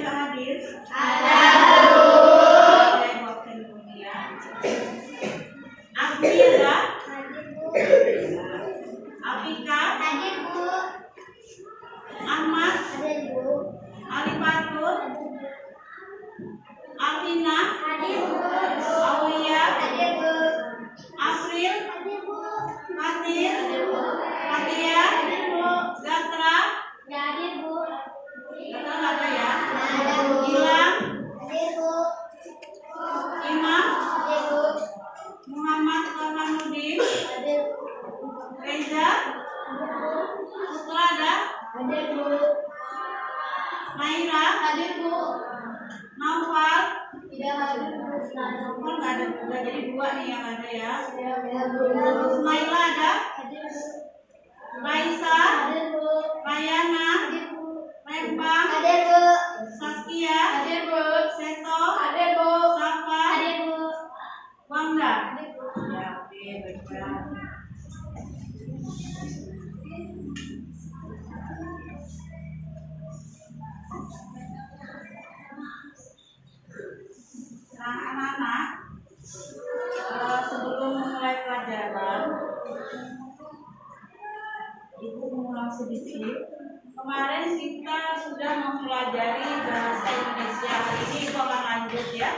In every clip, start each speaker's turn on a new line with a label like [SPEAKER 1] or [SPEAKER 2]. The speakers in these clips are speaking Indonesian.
[SPEAKER 1] nggak hadir?
[SPEAKER 2] Ada.
[SPEAKER 1] Saya buatkan kemudian. Agni ada?
[SPEAKER 2] Hadir, Bu.
[SPEAKER 1] Apika?
[SPEAKER 2] Hadir, Bu.
[SPEAKER 1] Ahmad?
[SPEAKER 2] Hadir, Bu.
[SPEAKER 1] Alifatul? Alvina?
[SPEAKER 2] Hadir, Bu.
[SPEAKER 1] Aulia?
[SPEAKER 2] Hadir, Bu.
[SPEAKER 1] April?
[SPEAKER 2] Hadir, Bu.
[SPEAKER 1] Fatir?
[SPEAKER 2] Hadir, Bu.
[SPEAKER 1] Fatia?
[SPEAKER 2] Hadir, Bu.
[SPEAKER 1] Gatra?
[SPEAKER 2] Hadir, Bu.
[SPEAKER 1] Gatra nggak ada ya?
[SPEAKER 2] Ada, Bu.
[SPEAKER 1] Gilang?
[SPEAKER 2] Hadir, Bu.
[SPEAKER 1] Imam?
[SPEAKER 2] Hadir, Bu.
[SPEAKER 1] Muhammad Kamanuddin?
[SPEAKER 2] Hadir,
[SPEAKER 1] Reza? Putra ada?
[SPEAKER 2] Hadir, Bu.
[SPEAKER 1] Maira?
[SPEAKER 2] Hadir, Bu.
[SPEAKER 1] Naufal?
[SPEAKER 2] Tidak hadir, Bu.
[SPEAKER 1] Naufal nggak ada juga, jadi dua nih yang ada ya.
[SPEAKER 2] Tidak, Bu.
[SPEAKER 1] Ismaila ada?
[SPEAKER 2] Hadir, Bu.
[SPEAKER 1] Raisa?
[SPEAKER 2] Hadir, Bu.
[SPEAKER 1] Rayana?
[SPEAKER 2] Hadir, Bu.
[SPEAKER 1] Rempang?
[SPEAKER 2] Hadir, Bu.
[SPEAKER 1] Saskia?
[SPEAKER 2] Hadir, Bu.
[SPEAKER 1] Seto?
[SPEAKER 2] Hadir, Bu.
[SPEAKER 1] Safa?
[SPEAKER 2] Hadir, Bu.
[SPEAKER 1] Bangga?
[SPEAKER 2] Hadir, Bu.
[SPEAKER 1] Ya, oke, baiklah. Nah, anak-anak, sebelum memulai pelajaran, Ibu mengulang sedikit. Kemarin kita sudah mempelajari bahasa Indonesia. Hari ini Ibu akan lanjut ya.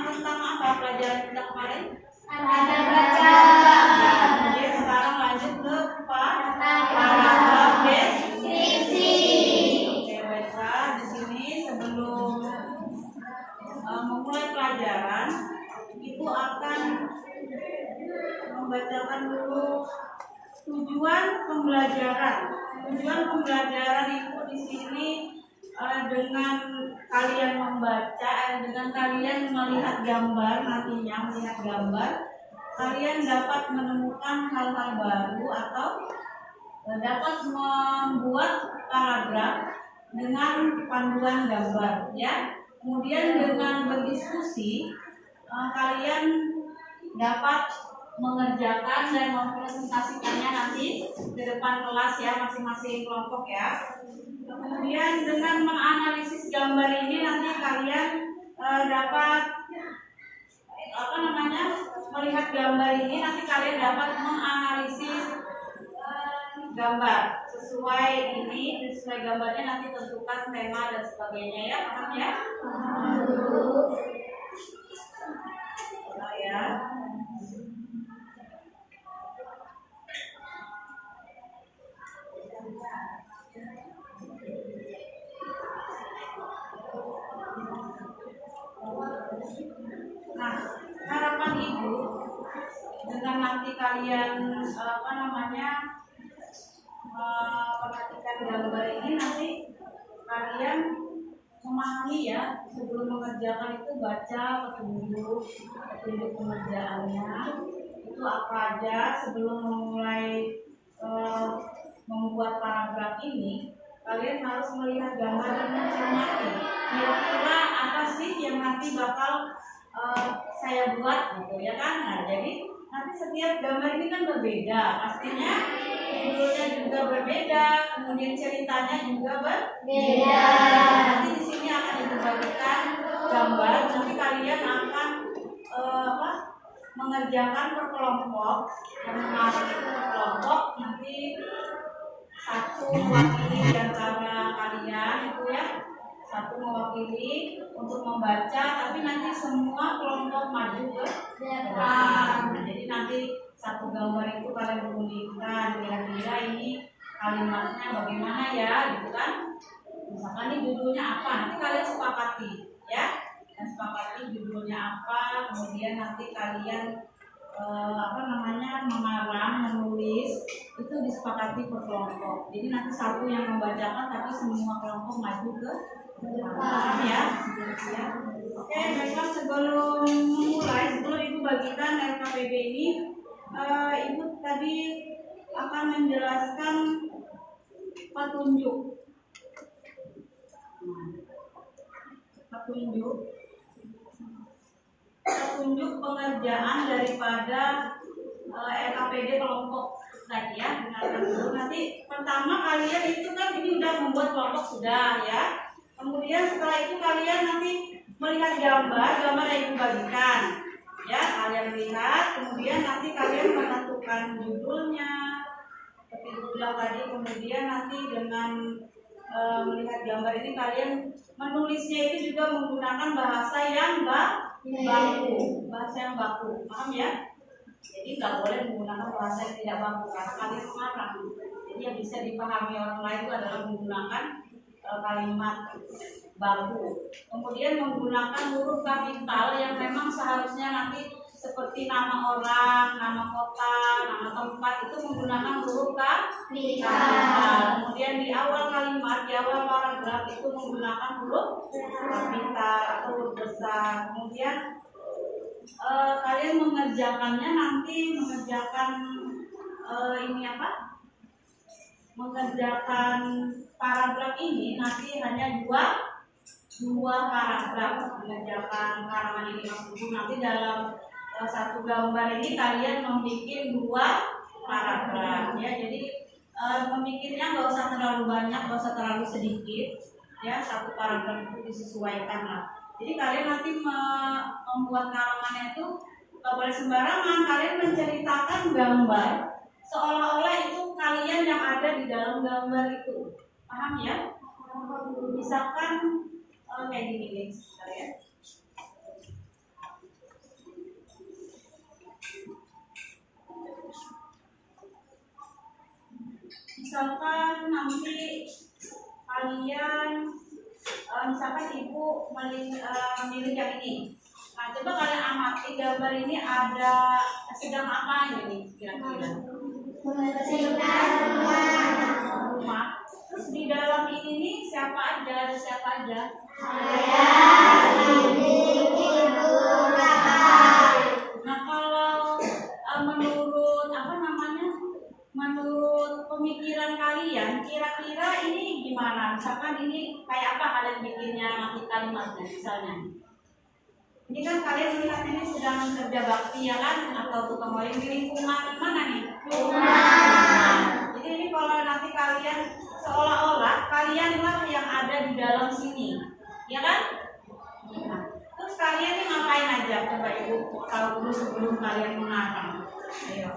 [SPEAKER 1] Tentang apa pelajaran kita kemarin?
[SPEAKER 2] Ada baca.
[SPEAKER 1] Kemudian sekarang lanjut ke paragraf
[SPEAKER 2] Deskripsi.
[SPEAKER 1] Oke, baiklah. Di sini sebelum memulai pelajaran, Ibu akan membacakan dulu tujuan pembelajaran. Tujuan pembelajaran Ibu di sini dengan kalian membaca, dengan kalian melihat gambar, nantinya melihat gambar, kalian dapat menemukan hal-hal baru atau dapat membuat paragraf dengan panduan gambar, ya. Kemudian dengan berdiskusi, kalian dapat mengerjakan dan mempresentasikannya nanti di depan kelas ya, masing-masing kelompok ya. Kemudian dengan menganalisis gambar ini nanti kalian dapat melihat gambar ini nanti kalian dapat menganalisis gambar sesuai gambarnya, nanti tentukan tema dan sebagainya ya, paham ya? Ya. Nah, harapan Ibu dengan nanti kalian perhatikan gambar ini, nanti kalian memahami ya, sebelum mengerjakan itu baca petunjuk pengerjaannya itu apa aja. Sebelum memulai membuat paragraf ini, kalian harus melihat gambar dan mencermati kira-kira apa sih yang nanti bakal saya buat gitu ya kan. Nah, jadi nanti setiap gambar ini kan berbeda, pastinya judulnya juga berbeda, kemudian ceritanya juga berbeda. Nanti di sini akan dibagikan gambar, nanti kalian akan mengerjakan per kelompok, nanti satu mewakili di antara kalian itu ya, satu mewakili untuk membaca, tapi nanti semua kelompok maju ke depan. Jadi nanti satu gambar itu kalian rundingkan, kira-kira ini kalimatnya bagaimana ya, gitu kan? Misalkan ini judulnya apa, nanti kalian sepakati ya, sepakati judulnya apa, kemudian nanti kalian mengarang, menulis itu disepakati per kelompok. Jadi nanti satu yang membacakan, tapi semua kelompok maju ke depan ya. Oke, baiklah, sebelum Ibu bagikan LKPD ini, Ibu tadi akan menjelaskan petunjuk pengerjaan daripada LKPD kelompok tadi ya. Dengarkan dulu. Nanti pertama kalian itu kan ini udah membuat kelompok sudah ya. Kemudian setelah itu kalian nanti melihat gambar yang ibu bagikan. Ya, kalian lihat, kemudian nanti kalian menentukan judulnya. Seperti ibu bilang tadi, kemudian nanti dengan melihat gambar ini kalian menulisnya itu juga menggunakan bahasa yang baku, paham ya? Jadi nggak boleh menggunakan bahasa yang tidak baku karena kalian mengarang. Jadi yang bisa dipahami orang lain itu adalah menggunakan kalimat baku. Kemudian menggunakan huruf kapital yang memang seharusnya nanti seperti nama orang, nama kota, nama tempat itu menggunakan huruf kapital. Kemudian di awal kalimat, di awal paragraf itu menggunakan huruf kapital atau huruf besar. Kemudian kalian mengerjakannya nanti mengerjakan mengerjakan paragraf ini nanti hanya dua paragraf mengerjakan karangan ini maksudku nanti dalam satu gambar ini kalian membuat dua paragraf ya. Jadi membuatnya nggak usah terlalu banyak, nggak usah terlalu sedikit ya, satu paragraf itu disesuaikan lah. Jadi kalian nanti membuat karangannya itu nggak boleh sembarangan, kalian menceritakan gambar seolah-olah itu kalian yang ada di dalam gambar itu, paham ya? Misalkan kayak gini nih, ya. Misalkan nanti kalian misalkan ibu memilih yang ini. Nah, coba kalian amati gambar ini ada sedang apa ini kira-kira? Rumah. Terus di dalam ini nih siapa aja? Ada siapa aja? Nah, kalau menurut pemikiran kalian, kira-kira ini gimana? Misalkan ini kayak apa kalian bikinnya nanti kalimatnya misalnya? Ini kan kalian melihat ini sedang kerja bakti ya kan? Atau tukang wayang di lingkungan mana nih? Rumah. Jadi ini kalau nanti kalian seolah-olah kalianlah yang ada di dalam sini, ya kan? Nah, terus kalian ini ngapain aja? Coba ibu tahu dulu sebelum kalian mengarang. Ayo,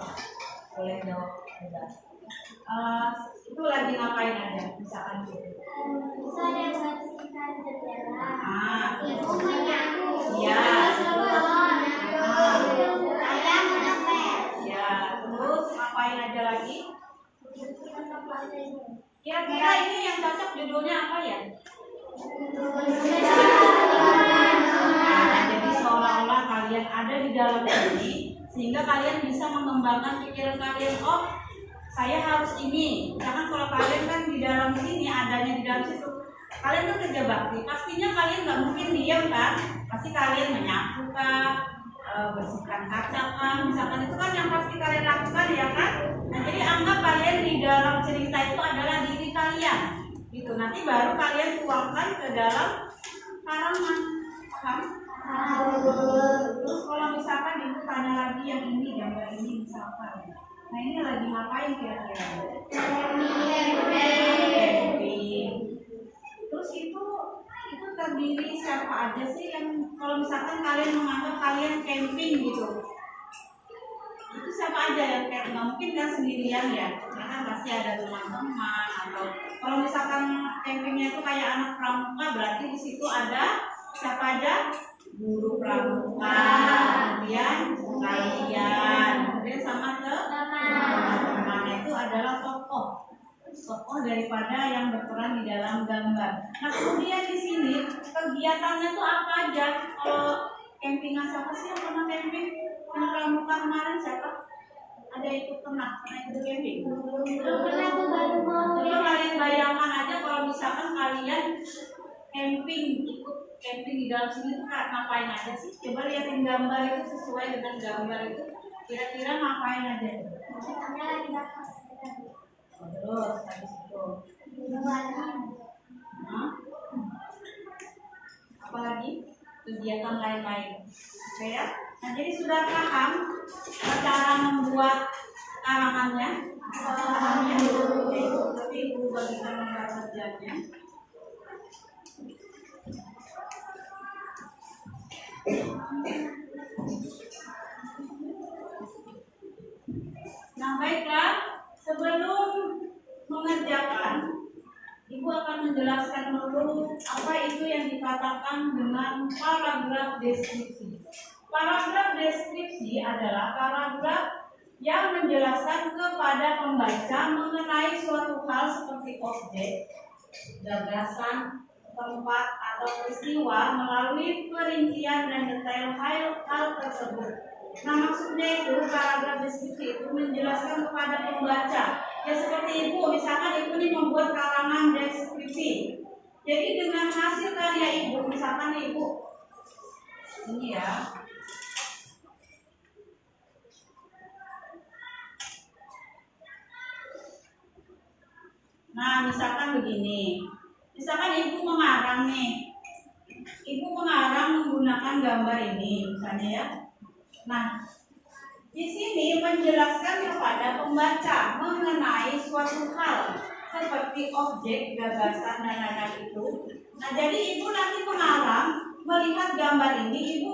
[SPEAKER 1] boleh jawab. Itu lagi ngapain aja? Misalkan gitu.
[SPEAKER 2] Saya bersihkan jendela. Ibu menyapu.
[SPEAKER 1] Ya.
[SPEAKER 2] Saya menepel.
[SPEAKER 1] Ya. Terus ngapain aja lagi? Kira-kira ini yang cocok judulnya apa ya? Nah, jadi seolah-olah kalian ada di dalam ini sehingga kalian bisa mengembangkan pikiran kalian. Oh, saya harus ini. Jangan kalau kalian kan di dalam sini adanya di dalam situ. Kalian tuh kerja bakti. Pastinya kalian nggak mungkin diam kan? Pasti kalian menyapu kah, bersihkan kaca kan? Misalkan itu kan yang pasti kalian lakukan ya kan? Nah, jadi anggap kalian di dalam cerita itu adalah diri kalian. Gitu. Nanti baru kalian tuangkan ke dalam karangan. Paham? Terus kalau misalkan ibu tanya lagi yang ini gambar ini misalkan. Nah ini lagi ngapain kira-kira? Camping. Terus itu terdiri siapa aja sih yang kalau misalkan kalian menganggap kalian camping gitu? Itu siapa aja yang kayak nggak mungkin kan sendirian ya? Karena pasti ada teman-teman atau kalau misalkan campingnya itu kayak anak pramuka berarti di situ ada siapa aja? Guru pramuka, kemudian kalian, kemudian sama teman-teman itu adalah tokoh daripada yang berperan di dalam gambar. Nah kemudian di sini kegiatannya tuh apa aja? Kalau campingan siapa sih yang pernah camping? Anak pramuka kemarin siapa? Ada ikut pernah ikut camping? Coba kalian bayangkan aja kalau misalkan kalian camping ikut camping di dalam sini tuh ngapain aja sih? Coba lihatin gambar itu sesuai dengan gambar itu. Kira-kira ngapain aja? Terus habis itu. Apalagi kegiatan lain-lain. Oke ya? Nah jadi sudah paham cara membuat karangannya? Oke, tapi ibu bagikan gambar kerjanya. Nah, baiklah, sebelum mengerjakan, Ibu akan menjelaskan dulu apa itu yang dikatakan dengan paragraf deskripsi. Paragraf deskripsi adalah paragraf yang menjelaskan kepada pembaca mengenai suatu hal seperti objek, gagasan, tempat, atau peristiwa melalui perincian dan detail hal tersebut. Nah, maksudnya itu paragraf deskripsi itu menjelaskan kepada pembaca. Ya seperti Ibu, misalkan Ibu ini membuat karangan deskripsi. Jadi dengan hasil karya Ibu, misalkan Ibu ini ya. Nah, misalkan begini. Misalkan Ibu mengarang nih. Ibu mengarang menggunakan gambar ini, misalnya ya. Nah, di sini menjelaskan kepada pembaca mengenai suatu hal seperti objek, gagasan, dan lain-lain itu. Nah, jadi Ibu nanti mengarang melihat gambar ini, Ibu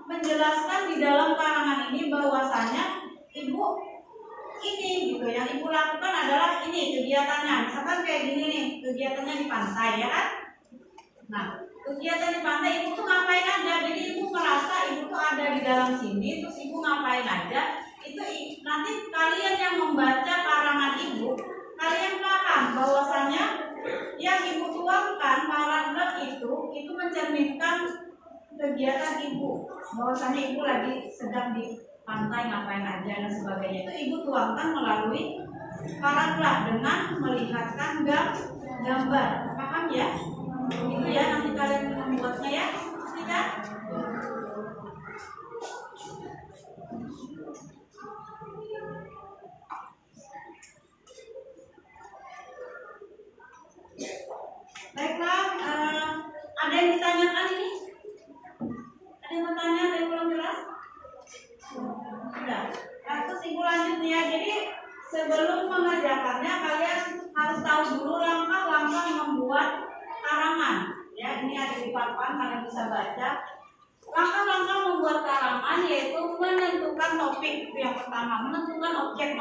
[SPEAKER 1] menjelaskan di dalam karangan ini bahwasanya Ibu ini gitu yang Ibu lakukan adalah ini kegiatannya. Misalkan kayak gini nih, kegiatannya di pantai ya kan? Nah, kegiatan di pantai Ibu tuh ngapain aja? Jadi Ibu merasa Ibu tuh ada di dalam sini, terus Ibu ngapain aja? Itu nanti kalian yang membaca karangan Ibu, kalian paham bahwasanya yang Ibu tuangkan paragraf itu mencerminkan kegiatan Ibu, bahwasanya Ibu lagi sedang di pantai ngapain aja dan sebagainya. Itu Ibu tuangkan melalui paragraf dengan melihatkan gambar. Paham ya? Itu ya nanti kalian membuatnya ya. Tidak? Baiklah, ada yang ditanyakan ini? Ada yang bertanya, ada yang belum jelas? Sudah. Nah, terus Ibu lanjut ya. Jadi sebelum mengerjakannya kalian harus tahu dulu langkah-langkah membuat karangan. Ya, ini ada di papan, kalian bisa baca. Langkah-langkah membuat karangan yaitu menentukan topik, itu yang pertama. Menentukan objek,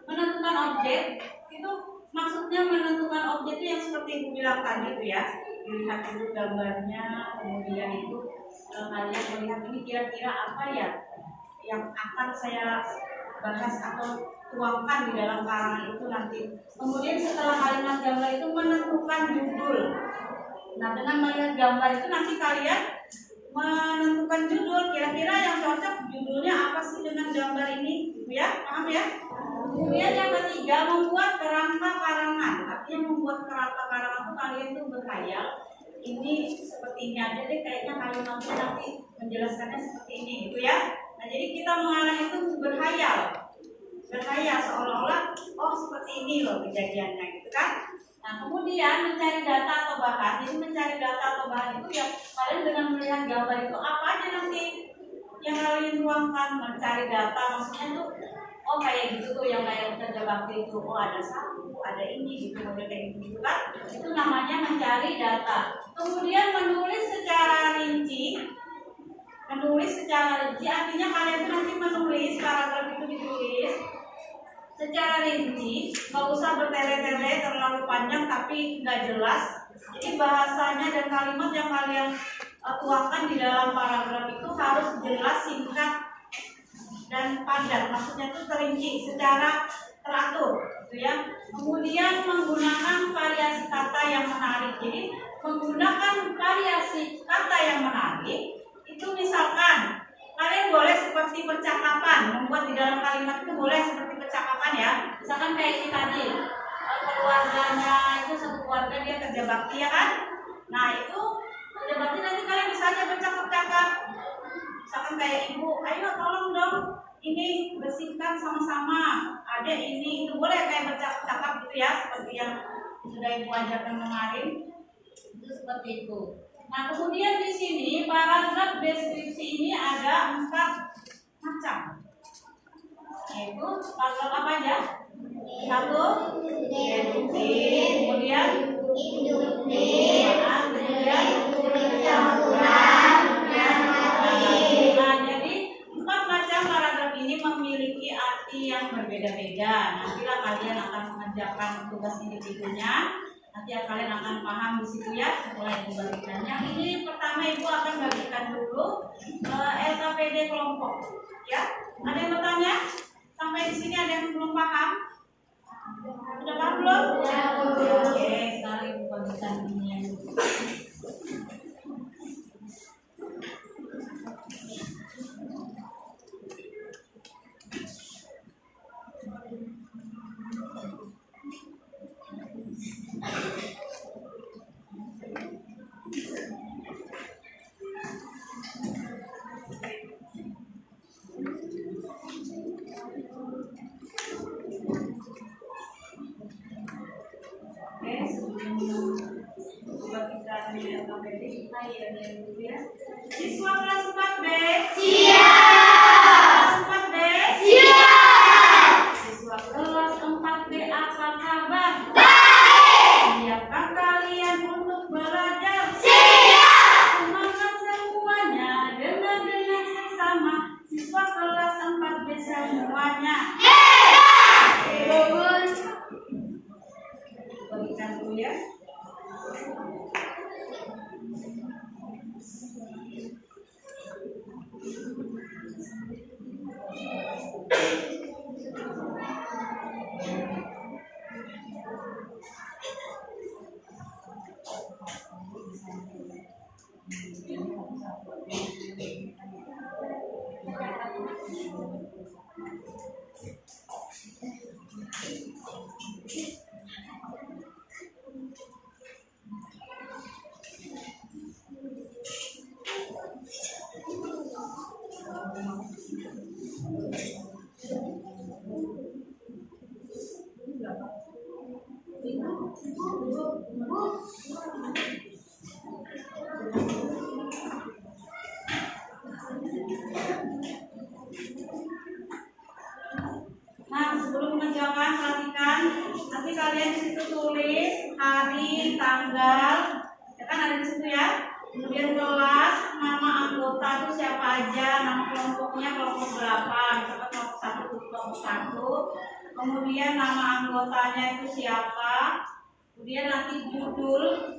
[SPEAKER 1] menentukan objek itu maksudnya menentukan objek itu yang seperti Ibu bilang tadi itu ya. Dilihat dulu gambarnya, kemudian itu kalian melihat ini kira-kira apa ya yang akan saya bahas atau tuangkan di dalam karangan itu nanti. Kemudian setelah kalimat gambar itu menentukan judul. Nah, dengan melihat gambar itu nanti kalian menentukan judul, kira-kira yang cocok judulnya apa sih dengan gambar ini, gitu ya, paham ya? Kemudian yang ketiga membuat kerangka karangan. Artinya membuat kerangka karangan itu kalian tuh berkhayal. Ini seperti ini aja deh, kayaknya kalimatnya nanti menjelaskannya seperti ini, gitu ya. Nah, jadi kita mengarang itu berkhayal seolah-olah oh seperti ini loh kejadiannya, gitu kan? Nah, kemudian mencari data atau bahan. Jadi mencari data atau bahan itu ya kalian dengan melihat gambar itu apa aja nanti yang kalian tuangkan. Mencari data maksudnya tuh oh kayak gitu tuh yang kayak kerja bakti itu, oh ada satu, ada ini gitu, model kayak gitu kan? Itu namanya mencari data. Kemudian menulis secara rinci. Artinya kalian nanti menulis paragraf itu ditulis secara rinci, nggak usah bertele-tele terlalu panjang tapi nggak jelas. Jadi bahasanya dan kalimat yang kalian tuangkan di dalam paragraf itu harus jelas, singkat, dan padat. Maksudnya itu terinci secara teratur, gitu ya. Kemudian menggunakan variasi kata yang menarik. Jadi menggunakan variasi kata yang menarik itu misalkan kalian boleh seperti percakapan, membuat di dalam kalimat itu boleh seperti percakapan ya. Misalkan kayak ini tadi, keluarganya itu satu keluarga dia kerja bakti ya kan. Nah itu kerja bakti nanti kalian bisa aja bercakap-cakap. Misalkan kayak ibu, ayo tolong dong ini bersihkan sama-sama, adek ini, itu boleh kayak bercakap-cakap gitu ya, seperti yang sudah ibu ajarkan kemarin. Itu seperti itu. Nah, kemudian di sini paragraf deskripsi ini ada 4 macam. Yaitu paragraf apa aja? 1, deduktif, kemudian induktif, mengerjakan tugas individunya. Nanti kalian akan paham di situ ya setelah dibagikan. Yang ini pertama Ibu akan bagikan dulu LKPD kelompok. Ya, ada yang bertanya? Sampai di sini ada yang belum paham? Sudah paham belum? Ya. Oke, sekarang Ibu bagikan ini yang dulu. Siswa kelas 4B. Siap. Kelas 4B. Siap. Siswa kelas 4B apa kabar? Baik. Siapkah kalian untuk belajar? Siap. Semangat semuanya, dengar sesama. Siswa kelas 4B semuanya. Hebat. Bagikan dulu ya. Nah, sebelum mengerjakan perhatikan, nanti kalian di situ tulis hari, tanggal, ya kan ada di situ ya. Kemudian kelas, nama anggota itu siapa aja, nama kelompoknya kelompok berapa, misalkan kelompok 1 itu kelompok 1. Kemudian nama anggotanya itu siapa. Kemudian nanti judul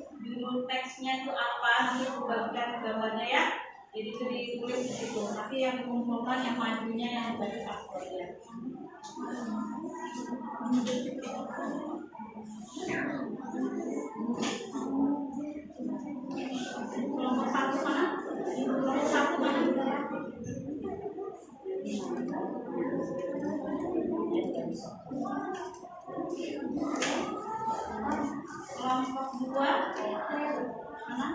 [SPEAKER 1] teksnya itu apa, nanti aku bagikan gambarnya ya. Jadi itu ditulis di situ. Nanti yang dikumpulkan yang majunya yang baca aku ya. Kelompok 1 mana? Kelompok 1 mana? Kelompok 2 mana?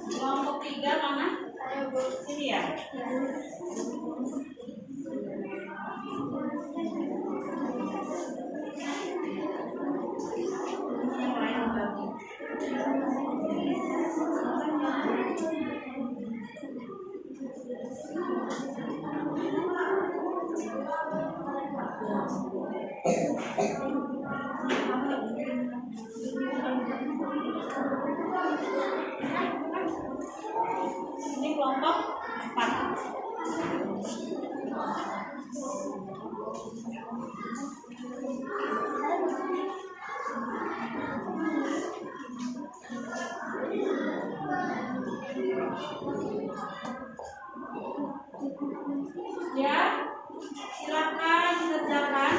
[SPEAKER 1] Kelompok 3 mana? Ini ya. Yang lain bagi. Ini kelompok 4. Ya, silakan dikerjakan.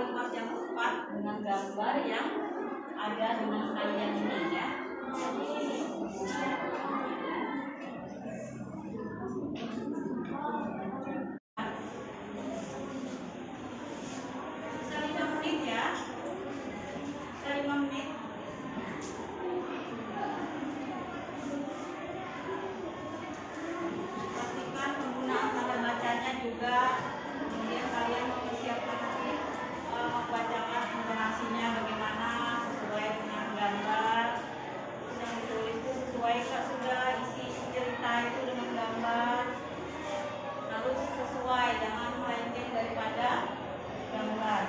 [SPEAKER 1] kalimat yang tepat dengan gambar yang ada dengan kalian ini ya. Bisa 5 menit ya. Bisa 5 menit. Pastikan penggunaan tanda bacanya juga. Kemudian kalian mempersiapkan nanti membacakan intonasinya bagaimana sesuai dengan gambar. Terus yang ditulis itu sesuai sudah isi cerita itu dengan gambar. Harus sesuai, jangan melenceng daripada gambar.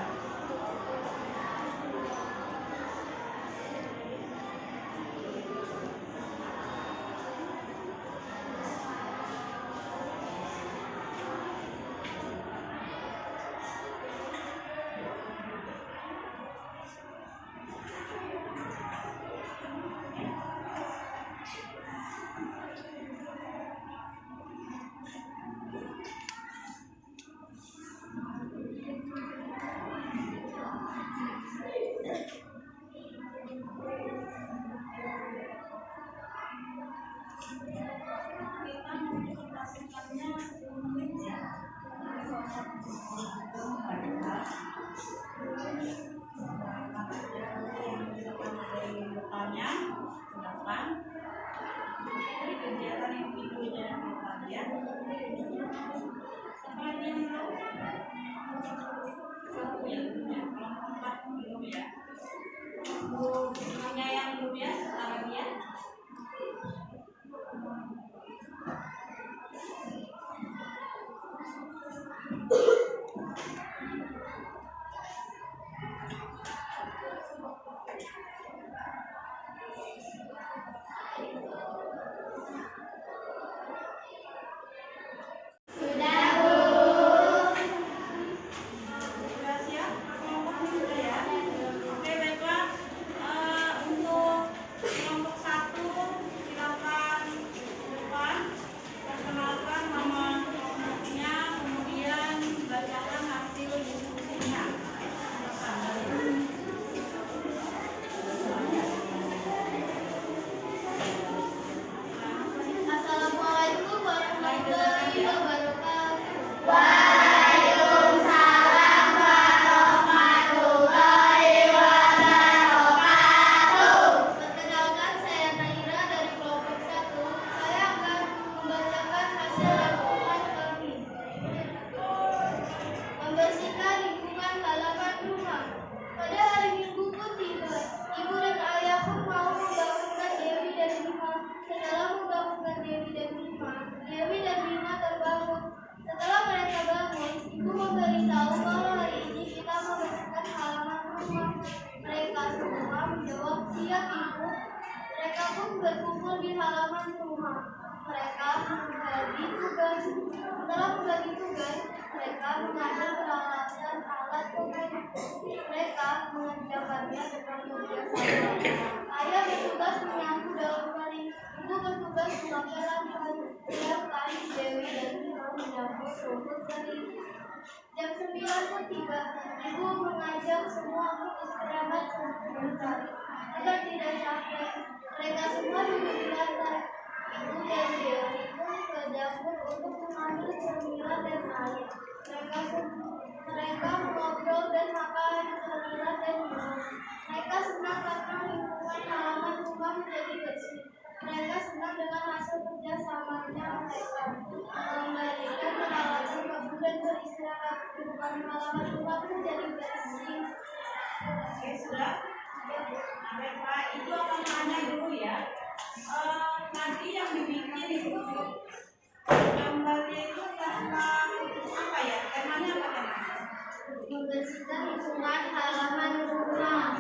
[SPEAKER 1] Kita mempresentasikannya 10 menit ya. Depannya, silakan. Ini kegiatan yang videonya depan ya. Semuanya satu yang punya, kalau empat belum ya. Semuanya yang belum ya, sekarang ya. Sudah siap? Kelompoknya sudah ya? Oke, baiklah. Untuk kelompok 1 silakan depan perkenalkan nama kelompoknya, kemudian bacakan hasil diskusinya.
[SPEAKER 2] Assalamualaikum warahmatullahi wabarakatuh. Perkenalkan, saya Naira dari kelompok 1. Saya akan membacakan hasil laporan kami. Membersihkan lingkungan halaman rumah. Pada hari Minggu pun tiba. Ibu dan ayah pun mau membangunkan Dewi dan Bima. Setelah membangunkan Dewi dan Bima, Dewi dan Bima terbangun. Setelah mereka bangun, ibu memberitahu bahwa hari ini kita membersihkan halaman rumah. Mereka semua menjawab, "Siap, Ibu." Mereka pun berkumpul di halaman rumah. Mereka membagi tugas. Setelah membagi tugas, mereka mengambil peralatan alat pembuat. Mereka mengerjakannya dengan kebiasaan. Ayah bertugas menyapu daun kering. Ibu bertugas memakai lampu. Setiap kali Dewi dan Bima menyapu rumput kering. Jam 9 pun tiba. Ibu mengajak semua untuk istirahat sebentar agar tidak capek. Mereka semua duduk di lantai. Ibu dan Dewi pun ke dapur untuk mengambil cemilan dan air. Mereka mengobrol dan makan cemilan dan minum. Mereka senang karena lingkungan halaman rumah menjadi bersih. Mereka senang dengan hasil kerjasamanya. Mereka mengembalikan peralatan kebun dan beristirahat. Lingkungan halaman rumah menjadi bersih.
[SPEAKER 1] Oke, sudah? Nah, baiklah, Ibu akan tanya dulu ya. Tadi yang dibikin itu gambarnya itu tentang apa ya? Temanya apa temanya?
[SPEAKER 2] Membersihkan lingkungan halaman rumah.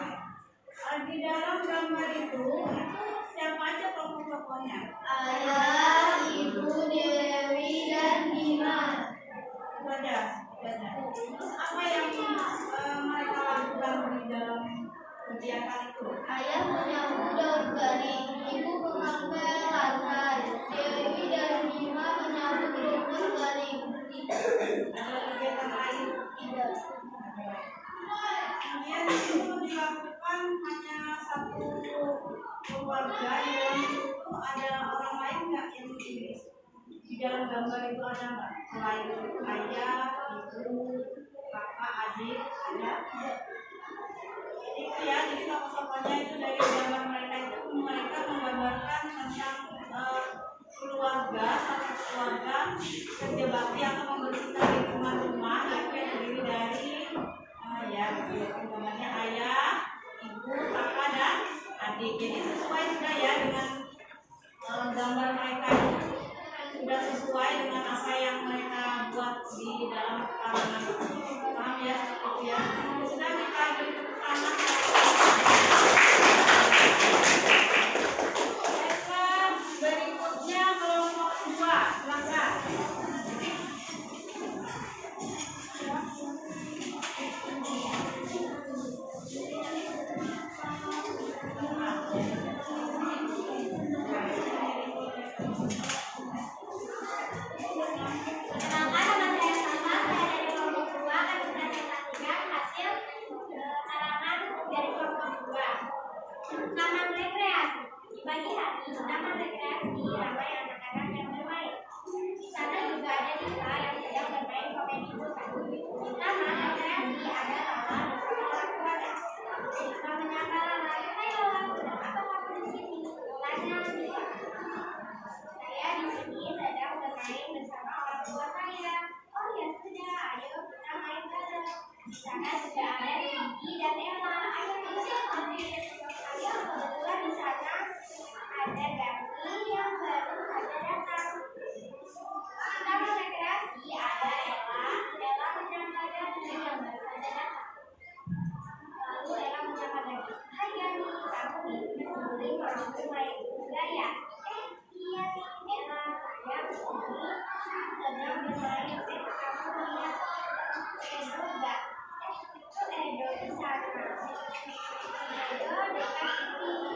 [SPEAKER 1] Di dalam gambar itu siapa aja tokoh-tokohnya?
[SPEAKER 2] Ayah, Ibu, Dewi, dan Bima.
[SPEAKER 1] Itu aja. Terus apa yang mereka lakukan di dalam kegiatan itu?
[SPEAKER 2] Ayah menyapu daun kering, Ibu mengepel lantai, Dewi dan Bima menyapu rumput kering.
[SPEAKER 1] Ada kegiatan lain?
[SPEAKER 2] Tidak.
[SPEAKER 1] dilakukan hanya satu keluarga. Di dalam itu ada orang lain nggak yang di dalam gambar itu ada nggak? Selain ayah, ibu, kakak, adik, ada? Itu ya, jadi tokoh-tokohnya itu dari gambar mereka itu mereka menggambarkan tentang keluarga, satu keluarga kerja bakti atau membersihkan lingkungan rumah yang terdiri dari ya gambarnya ayah, ibu, kakak dan adik. Jadi sesuai sudah ya dengan gambar mereka itu sudah sesuai dengan apa yang mereka buat di dalam karangan. Paham ya seperti itu ya. Sudah kita beri tepuk tangan. Berikutnya kelompok 2, silakan.
[SPEAKER 2] Taman rekreasi. Di pagi hari, taman rekreasi ramai anak-anak yang bermain. Di sana juga ada Nisa yang sedang bermain komedi putar. Di taman rekreasi ada Lala bersama orang tuanya. Nisa menyapa Lala, "Hai Lala, sedang apa kamu di sini?" Tanya Nisa. "Saya di sini sedang bermain bersama orang tua saya." "Oh ya sudah, ayo kita main bareng. Di sana juga ada Vicky dan Ella. Ayo kita main." Kebetulan di sana ada Ganti yang baru saja datang. Di taman rekreasi ada Ella menyapa Ganti yang baru saja datang. Lalu Ella menyapa lagi, "Hai Ganti, kamu ini sendiri mau bermain juga ya?" Iya nih Ella, saya begini sedang bermain. Kamu lihat Edo enggak? Itu Edo di sana. Edo dekat sini.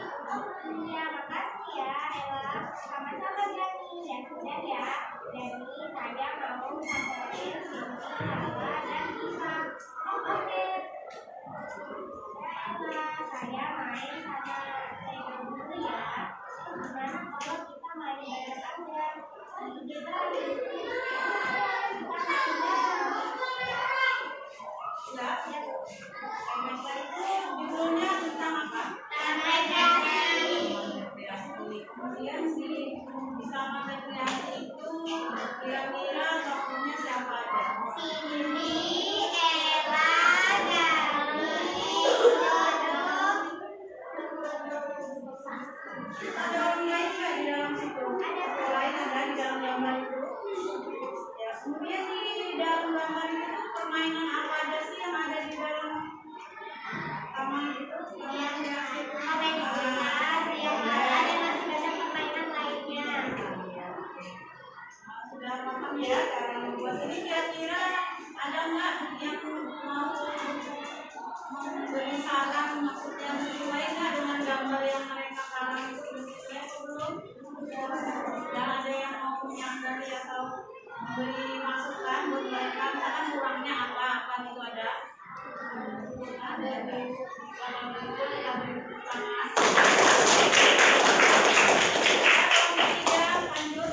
[SPEAKER 2] Iya, makasih ya Ella. Sama-sama Gani. Dan sudah ya, Gani, saya mau samperin Cindy, Lala, dan Nisa. Oh, oke. Ella, saya main sama Edo dulu ya. Gimana kalau kita main bareng aja? Ide bagus. Kita main bareng.
[SPEAKER 1] Ya, judulnya tentang apa? Kemudian di taman rekreasi itu kira-kira tokohnya siapa aja?
[SPEAKER 2] Cindy, Ella, Gani, Dodo.
[SPEAKER 1] Ada orang lain nggak di dalam situ?
[SPEAKER 2] Ada.
[SPEAKER 1] Orang lain ada di dalam gambar itu? Ya, kemudian di dalam gambar itu permainan apa aja sih yang ada di dalam taman itu? Taman rekreasi itu?
[SPEAKER 2] Komedi putar, yang ada dan masih banyak permainan lainnya.
[SPEAKER 1] Sudah paham ya cara membuat ini. Kira-kira ada nggak yang mau memberi saran, maksudnya sesuai nggak dengan gambar yang mereka karang itu? Sesuai atau belum? Dan ada yang mau menyanggari atau memberi masukan buat mereka, misalkan kurangnya apa gitu ada? Ada di dalam itu kita beri tepuk tangan. Lanjut.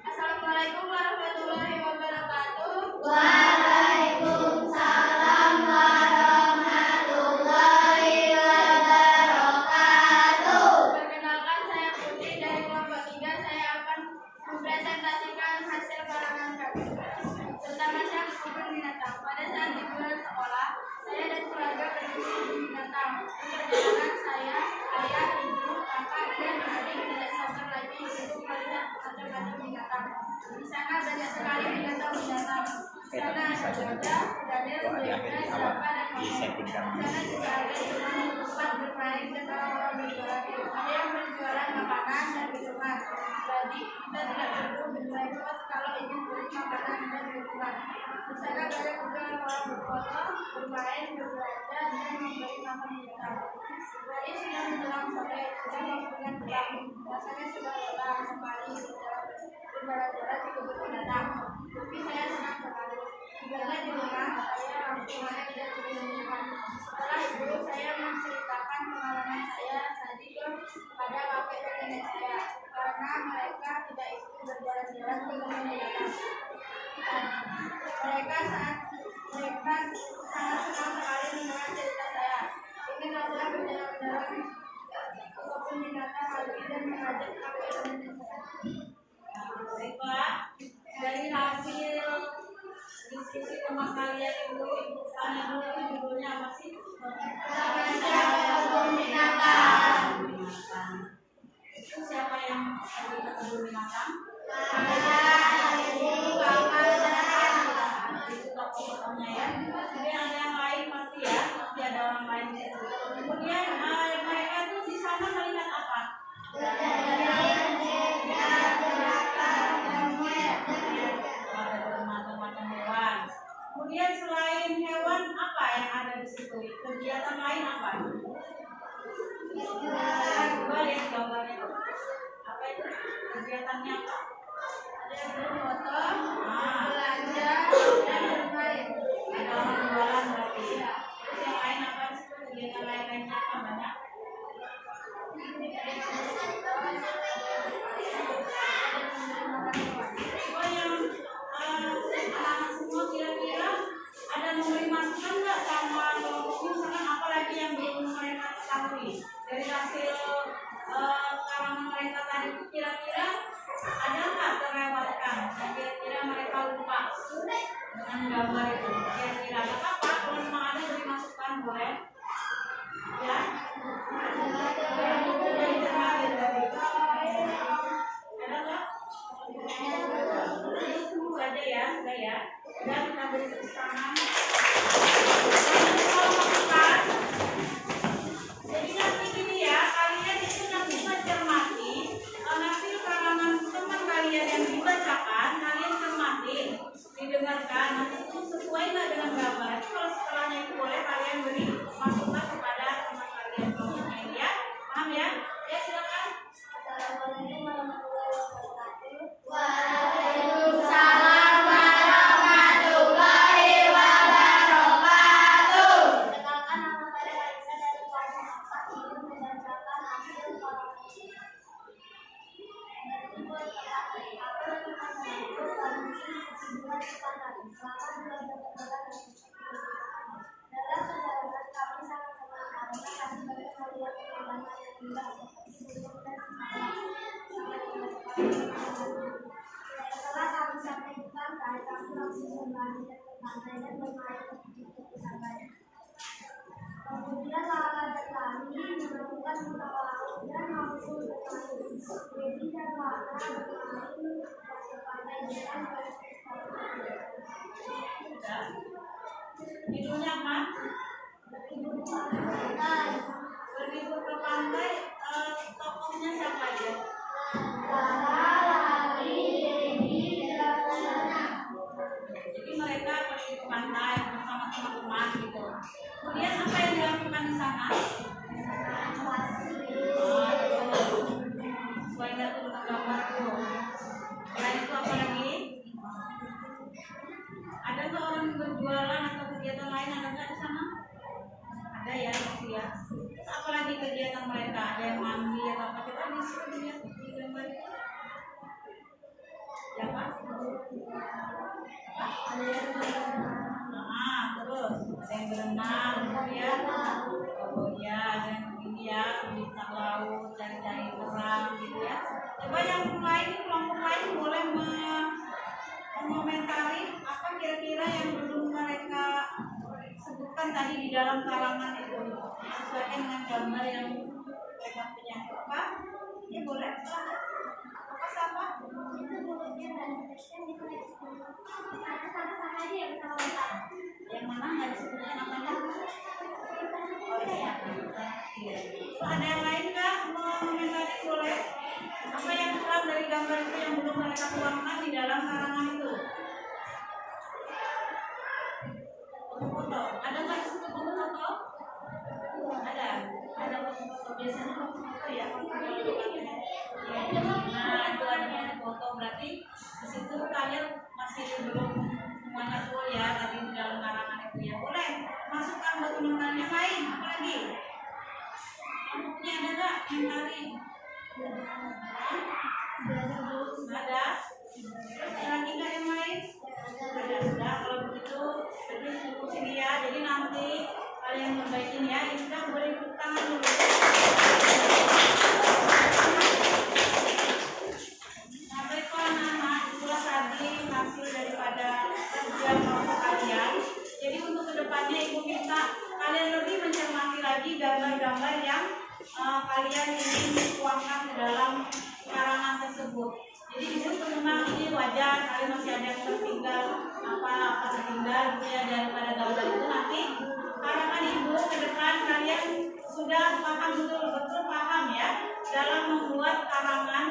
[SPEAKER 2] Assalamualaikum warahmatullahi wabarakatuh.
[SPEAKER 3] Waalaikumsalam warahmatullahi wabarakatuh.
[SPEAKER 2] Perkenalkan, saya Putri dari kelompok 3. Saya akan mempresentasikan hasil karangan kami. Pertama-tama kebun binatang. Pada saat liburan sekolah, saya dan keluarga pergi ke kebun binatang. Di perjalanan saya, ayah, ibu, kakak, dan adik tidak sabar lagi untuk melihat macam-macam binatang. Di sana banyak sekali binatang-binatang. Di sana ada gajah, kuda, zebra, zebra, dan komodo. Di sana juga ada tempat bermain dan orang-orang berjualan. Ada yang berjualan makanan dan minuman. Jadi kita tidak perlu bermain kos kalau ingin beli makanan dan minuman. Di sana banyak juga orang berfoto bermain, berbelanja, dan memberi makan binatang. Hari sudah menjelang sore, dan waktunya pulang. Rasanya sudah lelah sekali berjalan-jalan di kebun binatang. Tapi saya senang sekali. Karena di rumah saya langsung main dan bermain. Setelah itu saya menceritakan pengalaman saya tadi kepada kakek dan nenek saya, karena mereka tidak ikut berjalan-jalan ke kebun binatang. Mereka sangat senang sekali mendengar cerita saya. Ingin adalah berjalan-jalan ke kebun binatang lagi dan mengajak kakek dan nenek saya.
[SPEAKER 1] Baiklah, dari hasil diskusi rumah kalian itu, ibu tanya dulu itu judulnya apa sih?
[SPEAKER 2] Kebun binatang.
[SPEAKER 1] Itu siapa yang pergi ke kebun binatang? Itu tokoh-tokohnya ya. Kemudian ada yang lain pasti ya, pasti ada orang lain di situ. Kemudian mereka tuh di sana melihat apa? Ada bermacam-macam hewan. Kemudian selain hewan apa yang ada di situ? Kegiatan lain apa? Coba lihat gambarnya. Apa itu? Kegiatannya apa?
[SPEAKER 2] Ada yang berfoto,
[SPEAKER 1] Nah,
[SPEAKER 2] belanja, dan bermain.
[SPEAKER 1] ada orang jualan berarti. Terus yang lain apa di situ? Kegiatan lain-lainnya apa banyak? Oh yang anak-anak semua kira-kira ada memberi masukan nggak sama kelompoknya, misalkan apa lagi yang belum mereka ketahui dari hasil karangan mereka tadi itu, kira-kira ada nggak terlewatkan dan kira-kira mereka lupa dengan gambar itu, kira-kira ada apa? Kalau memang ada beri masukan boleh ya. Sudah dicermati tadi. Ada nggak? Sudah ya. Dan kita beri tepuk tangan. Kalau masukan, jadi nanti gini ya, kalian itu nanti mencermati hasil karangan teman kalian yang dibacakan, kalian cermati, didengarkan, nanti itu sesuai nggak dengan gambar. Itu kalau setelahnya itu boleh kalian beri masukan kepada teman kalian kelompoknya ini ya. Paham ya? Ya silakan.
[SPEAKER 2] Assalamualaikum warahmatullahi wabarakatuh.
[SPEAKER 3] Waalaikumsalam warahmatullahi wabarakatuh.
[SPEAKER 2] Perkenalkan, nama saya Raisa dari kelas 4 ingin membacakan hasil karangan. Dalam perjalanan kami sangat senang karena kami banyak melihat pemandangan yang indah seperti gunung dan setelah kami sampai di pantai, kami langsung berlari ke pantai dan bermain di pantai. Kemudian Lala dan Lani menemukan muka laut dan langsung bermain. Baby dan Lala bermain di pantai dengan
[SPEAKER 1] Judulnya apa? Berlibur ke pantai, tokohnya siapa aja? Jadi mereka pergi ke pantai bersama teman-teman gitu. Kemudian apa yang dilakukan di sana? Sesuai nggak tuh dengan gambar tuh? Selain itu apa lagi? Ada nggak orang yang berjualan atau kegiatan lain, ada nggak di sana? Ada ya, pasti ya. Terus apa lagi kegiatan mereka? Ada yang mandi atau apa? Coba dilihat di gambar itu. Ya Pak? Nah, terus ada yang berenang, kemudian oh ya, ada yang begini ya, bintang laut, cari-cari terang gitu ya. Coba yang lain, kelompok lain boleh mengomentari apa kira-kira yang belum mereka sebutkan tadi di dalam karangan itu, sesuaikan dengan gambar yang mereka punya. Apa? Ya boleh. Apa siapa? Yang mana nggak disebutkan namanya? Oh iya. Ada yang lain nggak mau komentari boleh? Apa yang kurang dari gambar itu yang belum mereka tuangkan di dalam karangan itu? Foto. Ada nggak biasanya foto ya, nah itu ada foto, berarti di situ kalian masih belum semuanya full ya, tadi di dalam karangan itu ya. Boleh masukkan buat teman-teman yang lain, apa lagi? Kelompoknya ada nggak yang lain? Ada? Ada lagi nggak yang lain? Ada. Sudah, kalau begitu jadi cukup sini ya. Jadi nanti kalian perbaikin ya. Ini sudah boleh tepuk tangan dulu. Nah, baiklah anak-anak, itulah tadi hasil daripada kerja kelompok kalian. Jadi untuk kedepannya Ibu minta kalian lebih mencermati lagi gambar-gambar yang kalian ingin tuangkan ke dalam karangan tersebut. Jadi di situ memang ini wajar, kalian masih ada yang tertinggal apa tertinggal gitu ya daripada gambar itu. Nanti harapan Ibu ke depan kalian sudah paham betul paham ya dalam membuat karangan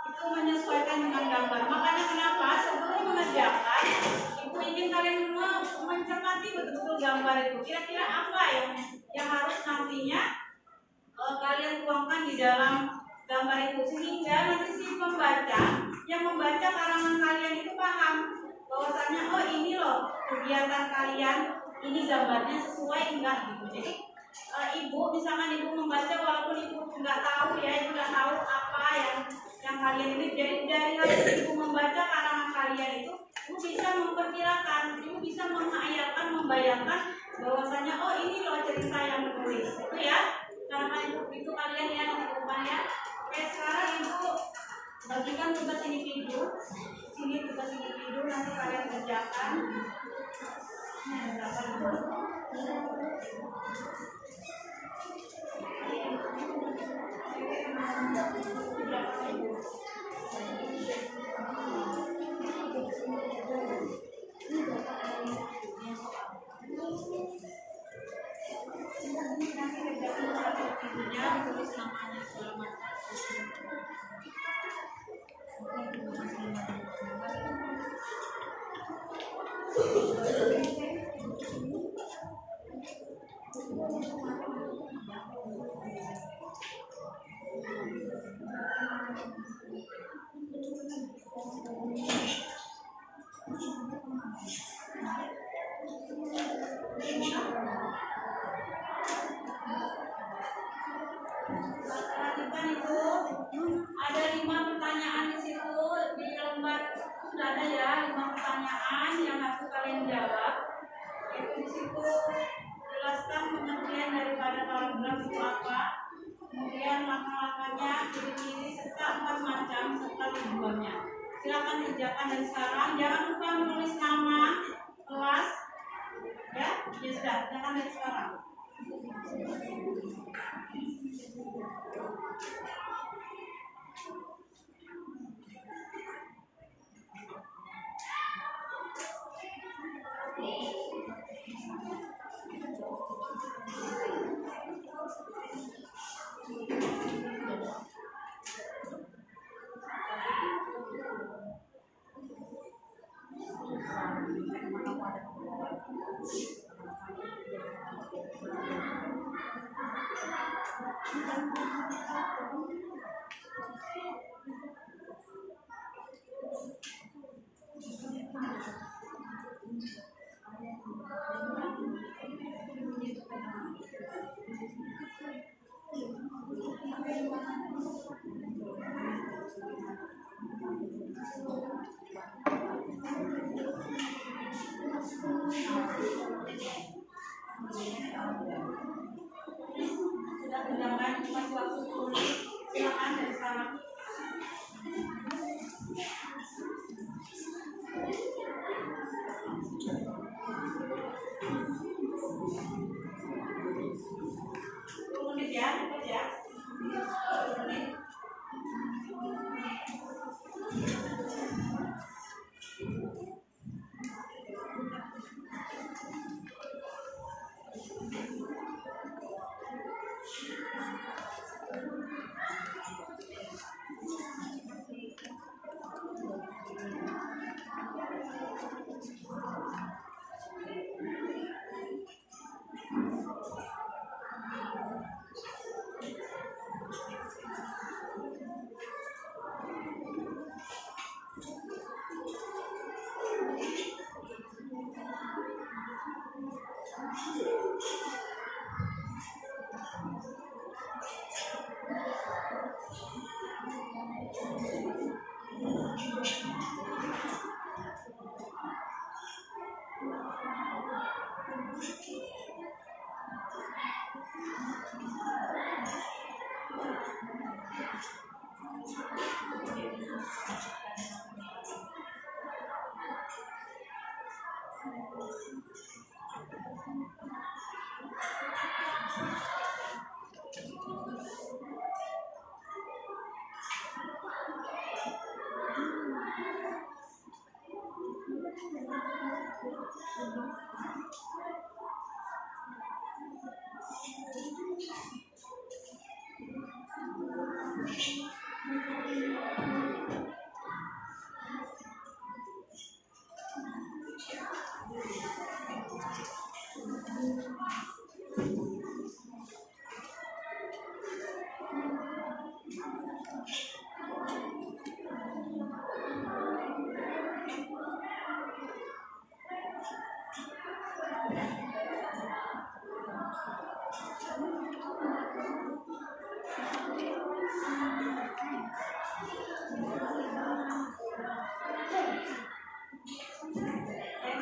[SPEAKER 1] itu menyesuaikan dengan gambar. Makanya kenapa sebelum mengerjakan Ibu ingin kalian mencermati betul-betul gambar itu. Kira-kira apa yang harus nantinya kalian tuangkan di dalam gambar itu, sehingga nanti si pembaca yang membaca karangan kalian itu paham bahwasanya oh ini loh kegiatan kalian, ini gambarnya sesuai enggak gitu. Jadi Ibu misalkan Ibu membaca walaupun Ibu nggak tahu ya, Ibu nggak tahu apa yang kalian ini, jadi dari hasil Ibu membaca karangan kalian itu Ibu bisa memperkirakan, Ibu bisa menghayalkan, membayangkan bahwasanya oh ini loh cerita yang menulis itu ya. Karena itu kalian ya nanti depan ya. Oke, sekarang Ibu bagikan tugas individu. Sini tugas individu nanti kalian kerjakan. Ini ada berapa? Tulis namanya segala macam. Perhatikan itu ada 5 pertanyaan di situ di lembar, sudah ada ya 5 pertanyaan yang harus kalian jawab. Itu di situ jelaskan pengertian daripada paragraf itu apa, kemudian langkah-langkahnya, ciri-ciri serta 4 macam serta tujuannya. Silakan kerjakan dari sekarang. Jangan lupa menulis nama kelas ya. Ya sudah, kerjakan dari sekarang. Sudah kerjakan, masih waktu 10 menit. Silakan dari sekarang. Menit ya, ikut ya. 10 menit.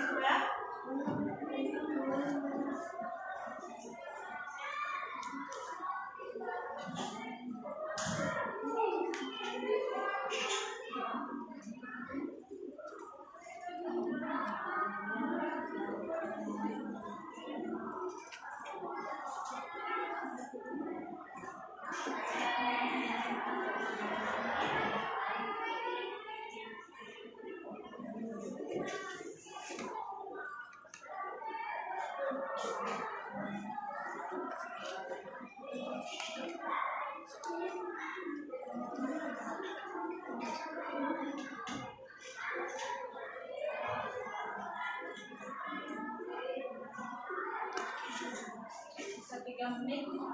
[SPEAKER 1] Sudah? Bisa 3 menit. 3 menit.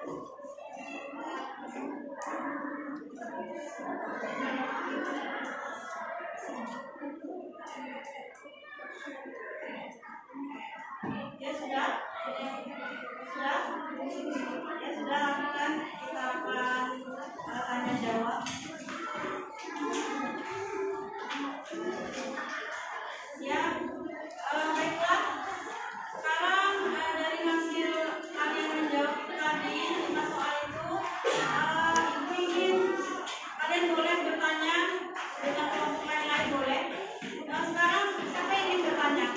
[SPEAKER 1] Ya sudah? Sudah? Ya sudah, lakukan. Kita akan tanya jawab. Ya, baiklah. Sekarang dari hasil kalian menjawab itu tadi 5 soal itu, ibu ingin kalian boleh bertanya dengan kelompok lain boleh. Sekarang siapa yang ingin bertanya?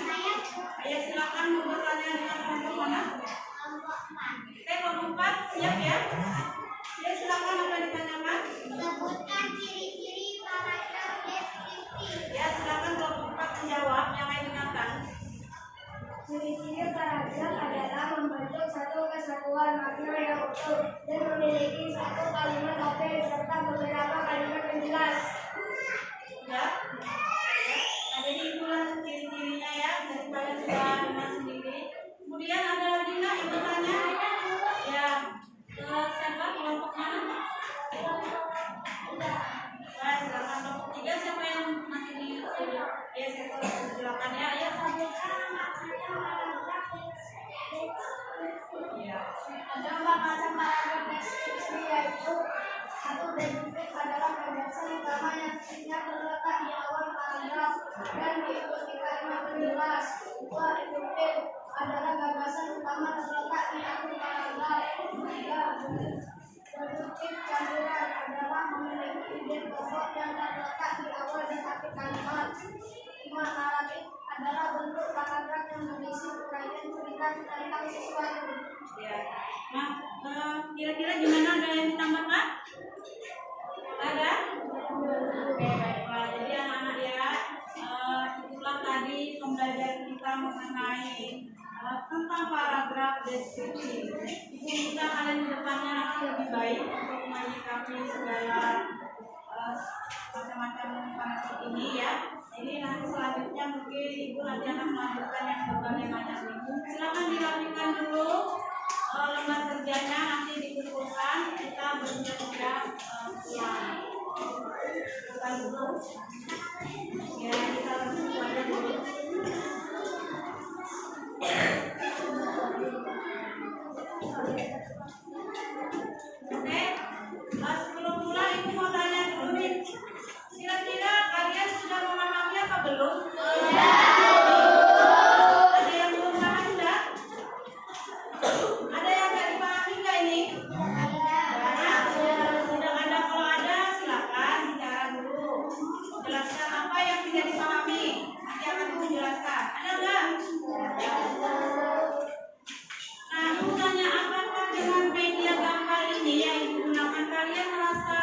[SPEAKER 1] Ayo silakan mau bertanya dengan kelompok mana? Kelompok 4, siap ya? Ya silakan, apa ditanyakan?
[SPEAKER 2] Sebutkan ciri-ciri paragraf deskripsi.
[SPEAKER 1] Ya silakan kelompok 4 menjawab, yang lain dengarkan.
[SPEAKER 2] Ciri-ciri paragraf adalah membentuk satu kesatuan makna yang utuh dan memiliki satu kalimat topik serta beberapa kalimat penjelas.
[SPEAKER 1] Ya. Nah, jadi itulah ciri-cirinya ya, dari kalian sudah dengar sendiri. Kemudian ada lagi nggak yang bertanya? Ya, siapa kelompok mana? Baik, silakan kelompok 3, siapa yang nanti di ya silakan ya, ya. Ya.
[SPEAKER 2] Ada 4 macam paragraf deskripsi, yaitu 1. Deduktif adalah penjelasan utama yang terletak di awal paragraf dan diikuti kalimat penjelas. 2. Induktif adalah gagasan utama terletak di akhir paragraf. 3. Deduktif campuran adalah memiliki ide pokok yang terletak di awal dan akhir kalimat. 5. Naratif adalah bentuk paragraf yang berisi uraian cerita tentang sesuatu.
[SPEAKER 1] Ya. Nah, kira-kira gimana, ada yang ditambahkan? Ada? Oke, baiklah. Jadi anak-anak ya, itulah tadi pembelajaran kita mengenai tentang paragraf deskripsi. Semoga kalian ke depannya nanti lebih baik untuk menyikapi segala macam-macam paragraf ini ya. Jadi nanti selanjutnya mungkin ibu nanti akan melanjutkan yang berbagai macam itu. Silakan dirapikan dulu lembar kerjanya, nanti dikumpulkan, kita bersiap-siap pulang. Bukan dulu. Ya, kita langsung saja dulu. Oke, sebelum pulang ibu mau tanya dulu nih. Kira-kira kalian sudah memahami apa belum? Ada yang belum paham enggak? Ada yang nggak dipahami nggak ini? Sudah ada, kalau ada silakan bicara dulu. Jelaskan apa yang tidak dipahami. Nanti akan ibu jelaskan. Ada nggak? Nah, ibu tanya, apakah dengan media gambar ini yang ibu gunakan kalian merasa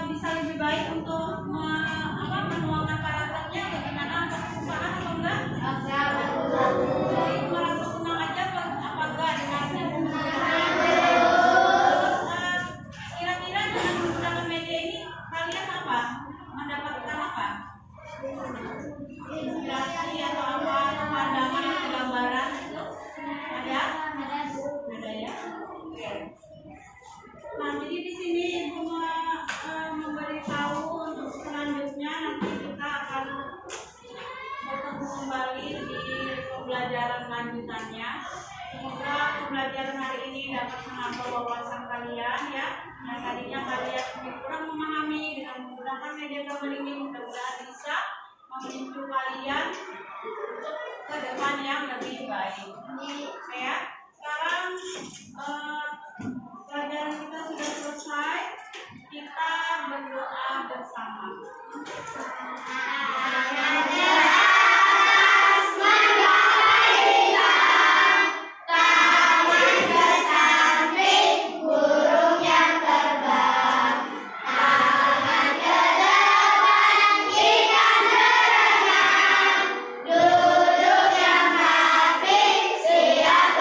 [SPEAKER 1] bisa lebih baik untuk menuangkan paragrafnya? Bagaimana? Apakah kesusahan atau enggak? Jadi merasa senang aja apa enggak dengan kira-kira dengan menggunakan media ini kalian apa? Mendapatkan apa? Inspirasi atau apa? Pandangan atau gambaran itu ada? Ada ya? Oke. Nah, jadi di sini ibu memberitahu untuk selanjutnya nanti kita akan bertemu kembali di pembelajaran lanjutannya. Semoga pembelajaran hari ini dapat menambah wawasan kalian ya. Yang tadinya kalian kurang memahami, dengan menggunakan media gambar ini mudah-mudahan bisa memicu kalian untuk ke depan yang lebih baik. Ya. Sekarang pelajaran kita sudah selesai. Kita berdoa bersama.
[SPEAKER 2] Siap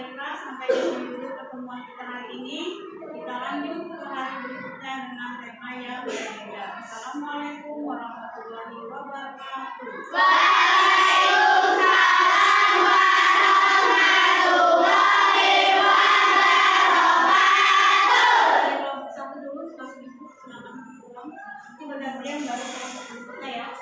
[SPEAKER 1] baiklah, sampai di sini dulu pertemuan kita hari ini. Kita lanjut ke hari berikutnya dengan tema yang berbeda. Assalamualaikum warahmatullahi wabarakatuh. Kelompok satu dulu, kelompok ibu silakan pulang. Nanti bergantian baru kelompok berikutnya ya.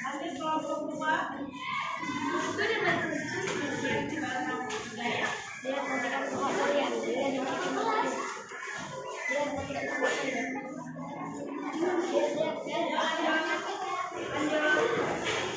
[SPEAKER 1] Nanti kelompok dua. Lanjut.